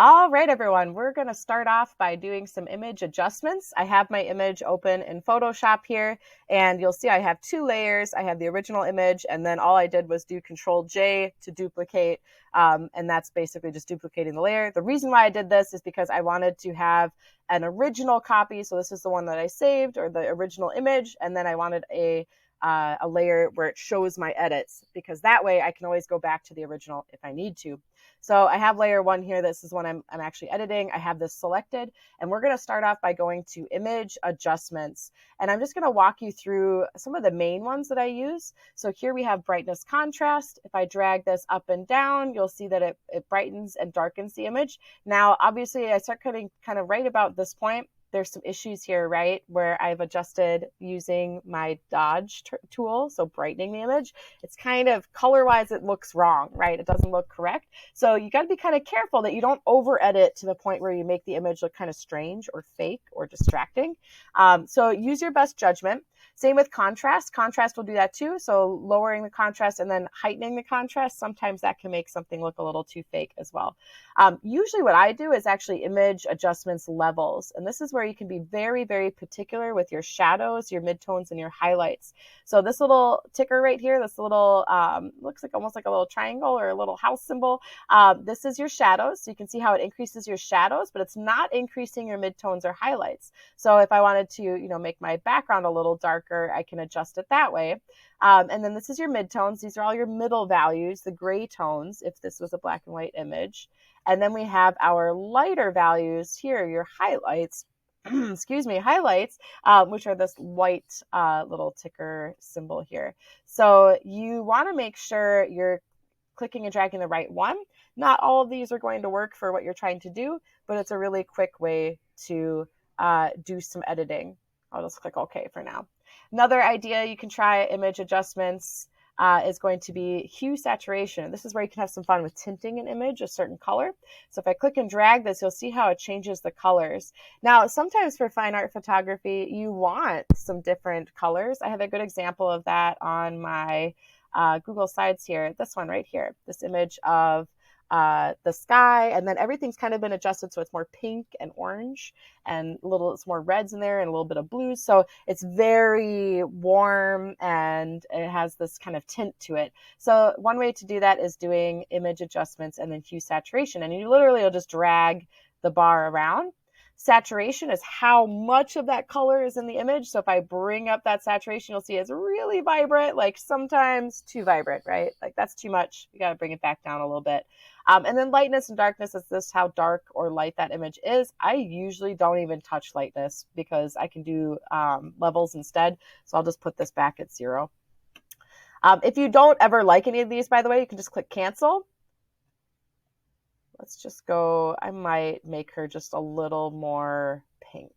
All right, everyone, we're going to start off by doing some image adjustments. I have my image open in Photoshop here, and you'll see I have two layers. I have the original image, and then all I did was do Control J to duplicate, and that's basically just duplicating the layer. The reason why I did this is because I wanted to have an original copy. So this is the one that I saved, or the original image, and then I wanted a layer where it shows my edits, because that way I can always go back to the original if I need to. So I have layer one here. This is one I'm actually editing. I have this selected, and we're going to start off by going to image adjustments. And I'm just going to walk you through some of the main ones that I use. So here we have brightness contrast. If I drag this up and down, you'll see that it brightens and darkens the image. Now, obviously, I start cutting kind of right about this point. There's some issues here, right, where I've adjusted using my dodge tool, so brightening the image. It's kind of color-wise, it looks wrong, right? It doesn't look correct. So you got to be kind of careful that you don't over-edit to the point where you make the image look kind of strange or fake or distracting. So use your best judgment. Same with contrast. Contrast will do that too. So lowering the contrast and then heightening the contrast, sometimes that can make something look a little too fake as well. Usually what I do is actually image adjustments levels. And this is where you can be very, very particular with your shadows, your midtones, and your highlights. So this little ticker right here, this little, looks like almost like a little triangle or a little house symbol. This is your shadows. So you can see how it increases your shadows, but it's not increasing your midtones or highlights. So if I wanted to, make my background a little darker, I can adjust it that way. And then this is your midtones. These are all your middle values, the gray tones, if this was a black and white image. And then we have our lighter values here, your highlights, excuse me, highlights, which are this white little ticker symbol here. So you want to make sure you're clicking and dragging the right one. Not all of these are going to work for what you're trying to do, but it's a really quick way to do some editing. I'll just click OK for now. Another idea you can try image adjustments is going to be hue saturation. This is where you can have some fun with tinting an image a certain color. So if I click and drag this, you'll see how it changes the colors. Now, sometimes for fine art photography, you want some different colors. I have a good example of that on my Google Slides here. This one right here, this image of the sky, and then everything's kind of been adjusted so it's more pink and orange and it's more reds in there and a little bit of blues. So it's very warm and it has this kind of tint to it. So one way to do that is doing image adjustments and then hue saturation. And you literally will just drag the bar around. Saturation is how much of that color is in the image. So if I bring up that saturation, you'll see it's really vibrant, like sometimes too vibrant, right? Like that's too much. You got to bring it back down a little bit. And then lightness and darkness is just how dark or light that image is. I usually don't even touch lightness because I can do levels instead. So I'll just put this back at 0. If you don't ever like any of these, by the way, you can just click cancel. Let's just go, I might make her just a little more pink.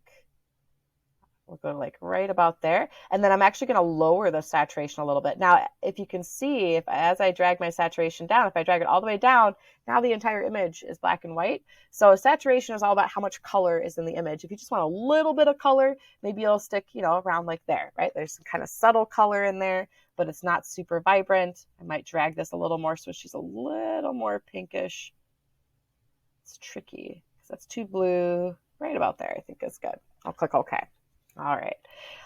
We'll go like right about there. And then I'm actually going to lower the saturation a little bit. Now, if you can see, as I drag my saturation down, if I drag it all the way down, now the entire image is black and white. So saturation is all about how much color is in the image. If you just want a little bit of color, maybe it'll stick, around like there, right? There's some kind of subtle color in there, but it's not super vibrant. I might drag this a little more so she's a little more pinkish. It's tricky because that's too blue. Right about there, I think is good. I'll click OK. All right.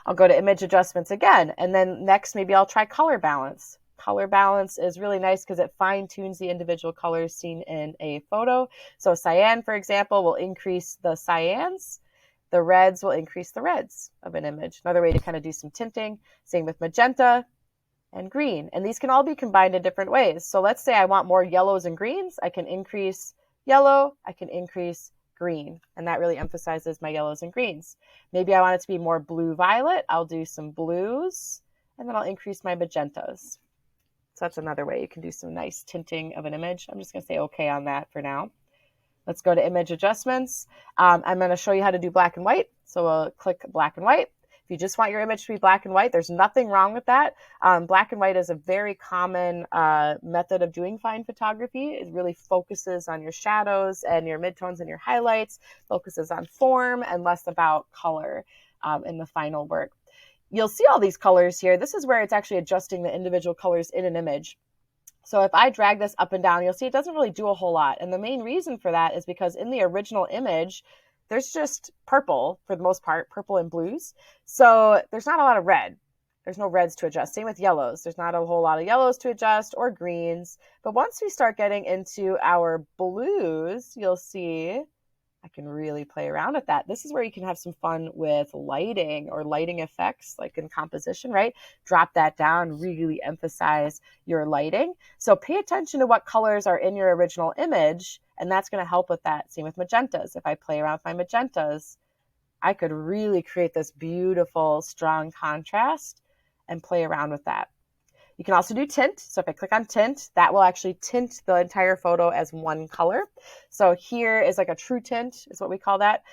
I'll go to image adjustments again. And then next, maybe I'll try color balance. Color balance is really nice because it fine tunes the individual colors seen in a photo. So cyan, for example, will increase the cyans. The reds will increase the reds of an image. Another way to kind of do some tinting. Same with magenta and green. And these can all be combined in different ways. So let's say I want more yellows and greens. I can increase yellow, I can increase green, and that really emphasizes my yellows and greens. Maybe I want it to be more blue-violet. I'll do some blues, and then I'll increase my magentas. So that's another way you can do some nice tinting of an image. I'm just going to say OK on that for now. Let's go to image adjustments. I'm going to show you how to do black and white. So we'll click black and white. If you just want your image to be black and white, there's nothing wrong with that. Black and white is a very common method of doing fine photography. It really focuses on your shadows and your midtones and your highlights, focuses on form and less about color in the final work. You'll see all these colors here. This is where it's actually adjusting the individual colors in an image. So if I drag this up and down, you'll see it doesn't really do a whole lot. And the main reason for that is because in the original image, there's just purple for the most part, purple and blues. So there's not a lot of red. There's no reds to adjust. Same with yellows. There's not a whole lot of yellows to adjust or greens. But once we start getting into our blues, you'll see I can really play around with that. This is where you can have some fun with lighting or lighting effects, like in composition, right? Drop that down, really emphasize your lighting. So pay attention to what colors are in your original image, and that's going to help with that. Same with magentas. If I play around with my magentas, I could really create this beautiful, strong contrast and play around with that. You can also do tint. So if I click on tint, that will actually tint the entire photo as one color. So here is like a true tint is what we call that.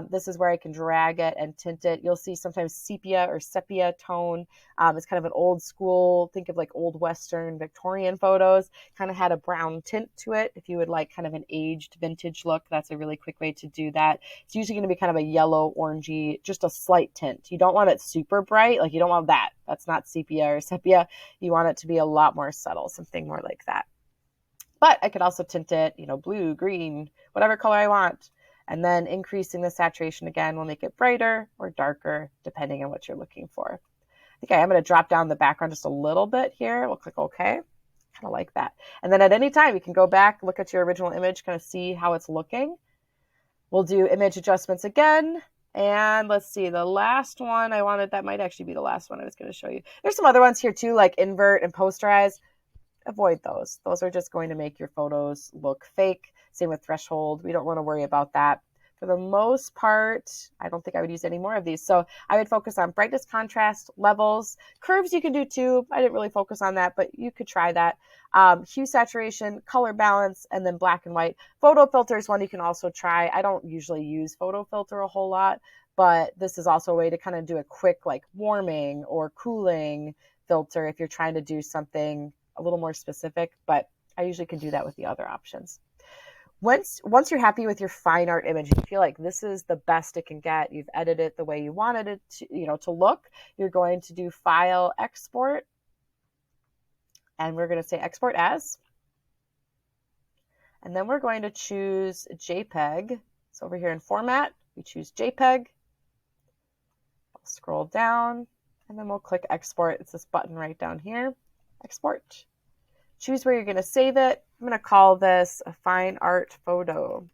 This is where I can drag it and tint it. You'll see sometimes sepia or sepia tone. It's kind of an old school, think of like old Western Victorian photos, kind of had a brown tint to it. If you would like kind of an aged vintage look, that's a really quick way to do that. It's usually going to be kind of a yellow, orangey, just a slight tint. You don't want it super bright. Like you don't want that. That's not sepia or sepia. You want it to be a lot more subtle, something more like that. But I could also tint it, blue, green, whatever color I want. And then increasing the saturation again will make it brighter or darker, depending on what you're looking for. I think I am going to drop down the background just a little bit here. We'll click OK. Kind of like that. And then at any time, you can go back, look at your original image, kind of see how it's looking. We'll do image adjustments again. And let's see, the last one I wanted, that might actually be the last one I was going to show you. There's some other ones here too, like invert and posterize. Avoid those. Those are just going to make your photos look fake. Same with threshold. We don't want to worry about that. For the most part, I don't think I would use any more of these. So I would focus on brightness, contrast, levels. Curves you can do too. I didn't really focus on that, but you could try that. Hue, saturation, color balance, and then black and white. Photo filter is one you can also try. I don't usually use photo filter a whole lot, but this is also a way to kind of do a quick like warming or cooling filter if you're trying to do something a little more specific, but I usually can do that with the other options. Once you're happy with your fine art image, you feel like this is the best it can get, you've edited it the way you wanted it to look, you're going to do File, Export, and we're going to say Export As. And then we're going to choose JPEG. So over here in Format, we choose JPEG. I'll scroll down, and then we'll click Export. It's this button right down here. Export. Choose where you're going to save it. I'm going to call this a fine art photo.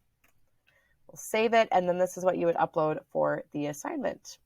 We'll save it, and then this is what you would upload for the assignment.